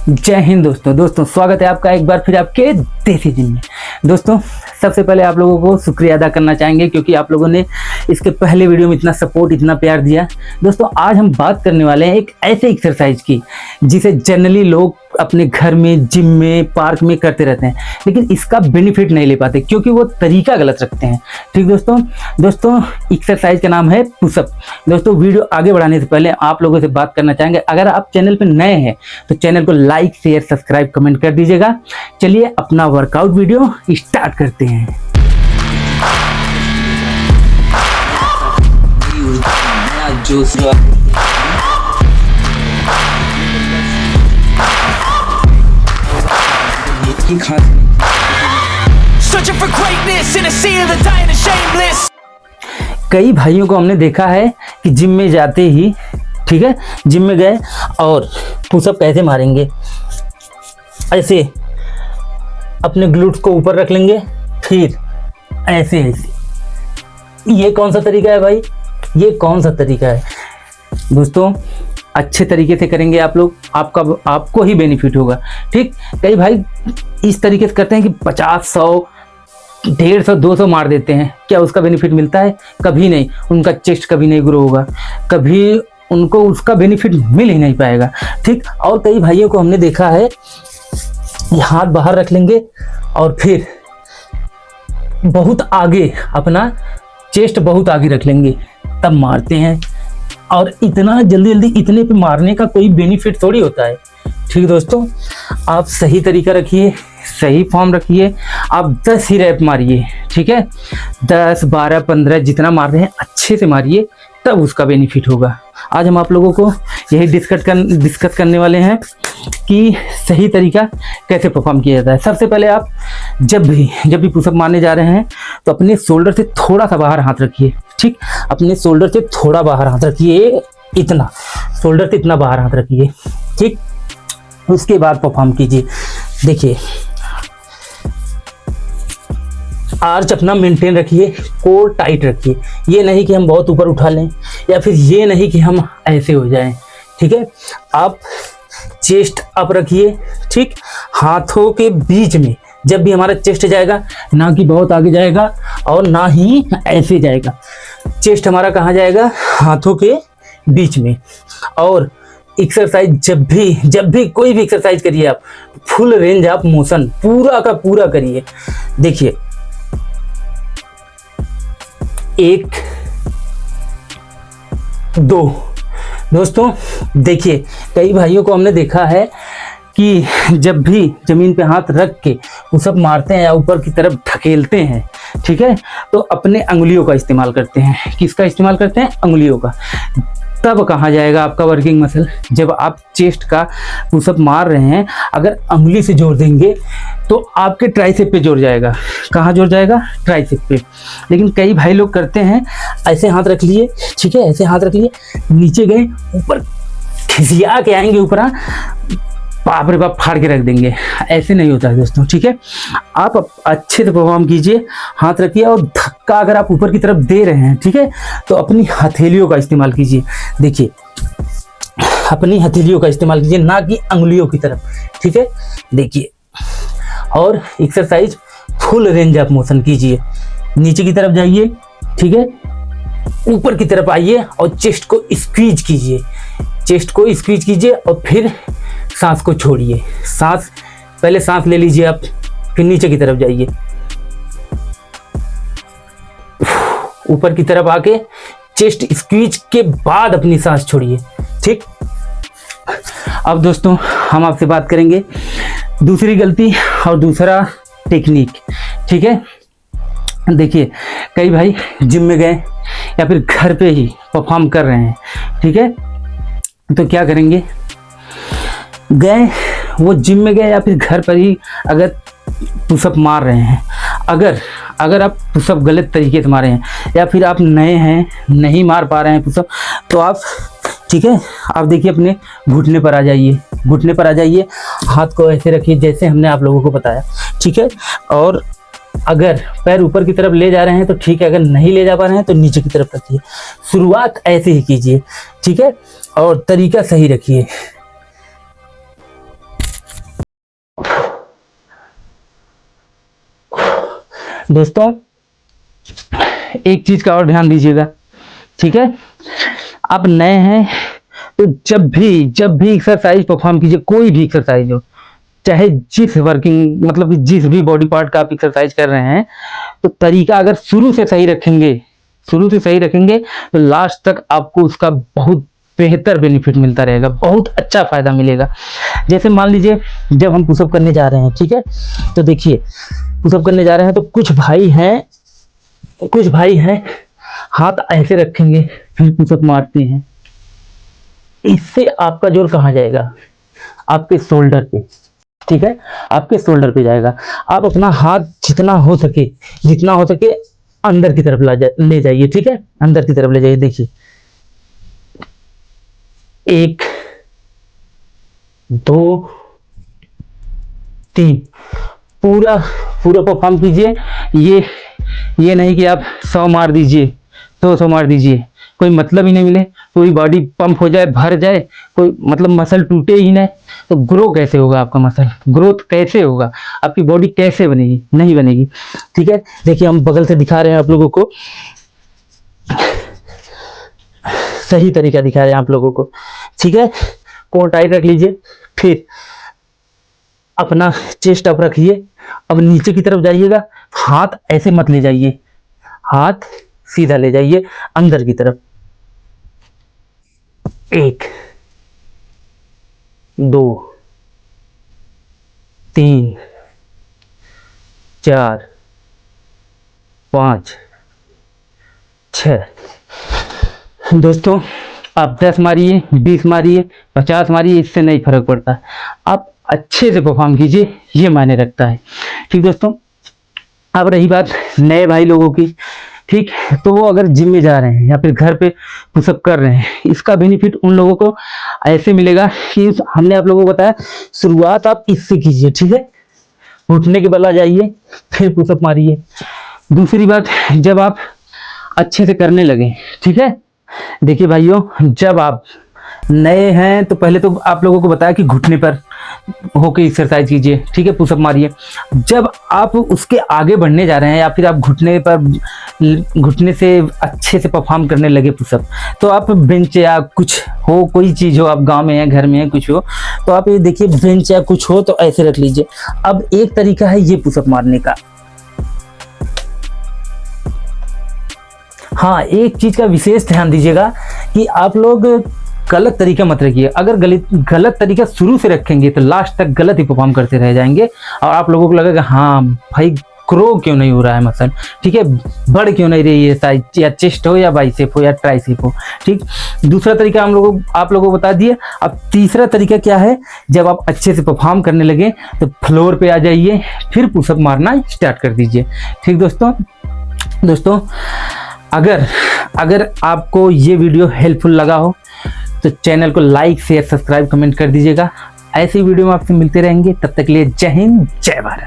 जय हिंद दोस्तों स्वागत है आपका एक बार फिर आपके देसी जिम में। दोस्तों सबसे पहले आप लोगों को शुक्रिया अदा करना चाहेंगे क्योंकि आप लोगों ने इसके पहले वीडियो में इतना सपोर्ट इतना प्यार दिया। दोस्तों आज हम बात करने वाले हैं एक ऐसे एक्सरसाइज की जिसे जनरली लोग अपने घर में, जिम में, पार्क में करते रहते हैं, लेकिन इसका बेनिफिट नहीं ले पाते क्योंकि वो तरीका गलत रखते हैं। ठीक दोस्तों एक्सरसाइज का नाम है पुशअप। दोस्तों वीडियो आगे बढ़ाने से पहले आप लोगों से बात करना चाहेंगे, अगर आप चैनल पर नए हैं तो चैनल को लाइक शेयर सब्सक्राइब कमेंट कर दीजिएगा। चलिए अपना वर्कआउट वीडियो स्टार्ट करते हैं। कई भाइयों को हमने देखा है कि जिम में जाते ही, ठीक है, जिम में गए और पुशअप कैसे मारेंगे, ऐसे अपने ग्लूट्स को ऊपर रख लेंगे, फिर ऐसे ये कौन सा तरीका है भाई? ये कौन सा तरीका है? दोस्तों अच्छे तरीके से करेंगे आप लोग, आपको ही बेनिफिट होगा। ठीक, कई भाई इस तरीके से करते हैं कि 50, 100, 150, 200 मार देते हैं। क्या उसका बेनिफिट मिलता है? कभी नहीं। उनका चेस्ट कभी नहीं ग्रो होगा, कभी उनको उसका बेनिफिट मिल ही नहीं पाएगा। ठीक, और कई भाइयों को हमने देखा है हाथ बाहर रख लेंगे और फिर बहुत आगे अपना चेस्ट बहुत आगे रख लेंगे, तब मारते हैं। और इतना जल्दी इतने पे मारने का कोई बेनिफिट थोड़ी होता है। ठीक दोस्तों, आप सही तरीका रखिए, सही फॉर्म रखिए, आप 10 ही रैप मारिए। ठीक है, 10, 12, 15 जितना मार रहे हैं अच्छे से मारिए, तब उसका बेनिफिट होगा। आज हम आप लोगों को यही डिस्कस करने वाले हैं कि सही तरीका कैसे परफॉर्म किया जाता है। सबसे पहले आप जब भी पुशअप मारने जा रहे हैं तो अपने शोल्डर से थोड़ा सा बाहर हाथ रखिए। ठीक, अपने शोल्डर से थोड़ा बाहर हाथ रखिए, इतना शोल्डर से इतना बाहर हाथ रखिए। ठीक, उसके बाद परफॉर्म कीजिए। देखिए आर्च अपना मेंटेन रखिए, कोर टाइट रखिए। ये नहीं कि हम बहुत ऊपर उठा लें या फिर ये नहीं कि हम ऐसे हो जाएं। ठीक है, आप चेस्ट अप रखिए। ठीक, हाथों के बीच में जब भी हमारा चेस्ट जाएगा, ना कि बहुत आगे जाएगा और ना ही ऐसे जाएगा। चेस्ट हमारा कहाँ जाएगा? हाथों के बीच में। और एक्सरसाइज जब भी कोई भी एक्सरसाइज करिए आप, फुल रेंज ऑफ मोशन पूरा का पूरा करिए। देखिए 1, 2। दोस्तों देखिए कई भाइयों को हमने देखा है कि जब भी जमीन पे हाथ रख के पुशअप मारते हैं या ऊपर की तरफ ढकेलते हैं, ठीक है, तो अपने अंगुलियों का इस्तेमाल करते हैं। किसका इस्तेमाल करते हैं? अंगुलियों का। तब कहाँ जाएगा आपका वर्किंग मसल? जब आप चेस्ट का पुशअप मार रहे हैं, अगर अंगुली से जोर देंगे तो आपके ट्राइसेप पे जोर जाएगा। कहाँ जोर जाएगा? ट्राइसेप पे। लेकिन कई भाई लोग करते हैं ऐसे हाथ रख लिए, ठीक है, ऐसे हाथ रख लिए, नीचे गए, ऊपर खिसिया के आएंगे, ऊपर बाप रे बाप फाड़ के रख देंगे। ऐसे नहीं होता है दोस्तों। ठीक है, आप अच्छे से परफॉर्म कीजिए, हाथ रखिए और धक्का अगर आप ऊपर की तरफ दे रहे हैं, ठीक है, तो अपनी हथेलियों का इस्तेमाल कीजिए। देखिए अपनी हथेलियों का इस्तेमाल कीजिए, ना कि अंगुलियों की तरफ। ठीक है, देखिए, और exercise full range of motion कीजिए। नीचे की तरफ जाइए, ठीक है, ऊपर की तरफ आइए और चेस्ट को स्क्वीज कीजिए। चेस्ट को स्क्वीज कीजिए और फिर सांस को छोड़िए। पहले सांस ले लीजिए आप, फिर नीचे की तरफ जाइए, ऊपर की तरफ आके चेस्ट स्क्वीज के बाद अपनी सांस छोड़िए। ठीक, अब दोस्तों हम आपसे बात करेंगे दूसरी गलती और दूसरा टेक्निक। ठीक है, देखिए कई भाई जिम में गए या फिर घर पे ही परफॉर्म कर रहे हैं, ठीक है, तो क्या करेंगे? गए, वो जिम में गए या फिर घर पर ही अगर पुशअप मार रहे हैं, अगर आप पुशअप गलत तरीके से मारे हैं या फिर आप नए हैं, नहीं मार पा रहे हैं पुशअप, तो आप, ठीक है, आप देखिए अपने घुटने पर आ जाइए, घुटने पर आ जाइए, हाथ को ऐसे रखिए जैसे हमने आप लोगों को बताया। ठीक है, और अगर पैर ऊपर की तरफ ले जा रहे हैं तो ठीक है, अगर नहीं ले जा पा रहे हैं तो नीचे की तरफ रखिए। शुरुआत ऐसे ही कीजिए, ठीक है, और तरीका सही रखिए। दोस्तों एक चीज का और ध्यान दीजिएगा, ठीक है। आप नए हैं तो जब भी एक्सरसाइज परफॉर्म कीजिए, कोई भी एक्सरसाइज हो, चाहे जिस वर्किंग मतलब कि जिस भी बॉडी पार्ट का आप एक्सरसाइज कर रहे हैं, तो तरीका अगर शुरू से सही रखेंगे तो लास्ट तक आपको उसका बहुत बेहतर बेनिफिट मिलता रहेगा, बहुत अच्छा फायदा मिलेगा। जैसे मान लीजिए जब हम पुशअप करने जा रहे हैं, ठीक है, तो देखिए पुशअप करने जा रहे हैं तो कुछ भाई हैं हाथ ऐसे रखेंगे फिर पुशअप मारते हैं। इससे आपका जोर कहाँ जाएगा? आपके शोल्डर पे, ठीक है, आपके शोल्डर पे जाएगा। आप अपना हाथ जितना हो सके अंदर की तरफ ले जाइए, ठीक है, अंदर की तरफ ले जाइए। देखिए 1 2 3 पूरा परफॉर्म कीजिए। ये नहीं कि आप 100 मार दीजिए, 200 मार दीजिए, कोई मतलब ही नहीं मिले, कोई बॉडी पंप हो जाए, भर जाए, कोई मतलब मसल टूटे ही नहीं, तो ग्रो कैसे होगा? आपका मसल ग्रोथ कैसे होगा? आपकी बॉडी कैसे बनेगी? नहीं बनेगी, ठीक है। देखिए हम बगल से दिखा रहे हैं आप लोगों को, सही तरीका दिखा रहे हैं आप लोगों को, ठीक है। कोर टाइट रख लीजिए, फिर अपना चेस्ट अप रखिए। अब नीचे की तरफ जाइएगा, हाथ ऐसे मत ले जाइए, हाथ सीधा ले जाइए अंदर की तरफ। 1 2 3 4 5 6। दोस्तों आप 10 मारिए, 20 मारिए, 50 मारिए, इससे नहीं फर्क पड़ता, आप अच्छे से परफॉर्म कीजिए, ये मायने रखता है, ठीक दोस्तों। अब रही बात नए भाई लोगों की, ठीक, तो वो अगर जिम में जा रहे हैं या फिर घर पे पुशअप कर रहे हैं, इसका बेनिफिट उन लोगों को ऐसे मिलेगा कि हमने आप लोगों को बताया शुरुआत आप इससे कीजिए, ठीक है, उठने के बल आ जाइए फिर पुशअप मारिए। दूसरी बात, जब आप अच्छे से करने लगे, ठीक है, देखिए भाइयों, जब आप नए हैं तो पहले तो आप लोगों को बताया कि घुटने पर होके एक्सरसाइज कीजिए, ठीक है, पुशअप मारिए। जब आप उसके आगे बढ़ने जा रहे हैं या फिर आप घुटने से अच्छे से परफॉर्म करने लगे पुशअप, तो आप बेंच या कुछ हो, कोई चीज़ हो, आप गांव में है, घर में है, कुछ हो, तो आप ये देखिए बेंच या कुछ हो तो ऐसे रख लीजिए। अब एक तरीका है ये पुशअप मारने का। हाँ, एक चीज का विशेष ध्यान दीजिएगा कि आप लोग गलत तरीका मत रखिए। अगर गलत तरीका शुरू से रखेंगे तो लास्ट तक गलत ही परफॉर्म करते रह जाएंगे और आप लोगों को लगेगा हाँ भाई ग्रो क्यों नहीं हो रहा है मसल, ठीक है, बढ़ क्यों नहीं रही है साइज, या चेस्ट हो या बाइसेप हो या ट्राइसेप हो, ठीक। दूसरा तरीका आप लोगों को बता दिए। अब तीसरा तरीका क्या है? जब आप अच्छे से परफॉर्म करने लगे तो फ्लोर पे आ जाइए, फिर पुशअप मारना स्टार्ट कर दीजिए, ठीक दोस्तों। अगर आपको ये वीडियो हेल्पफुल लगा हो तो चैनल को लाइक, शेयर, सब्सक्राइब, कमेंट कर दीजिएगा। ऐसी वीडियो में आपसे मिलते रहेंगे, तब तक के लिए जय हिंद, जय भारत।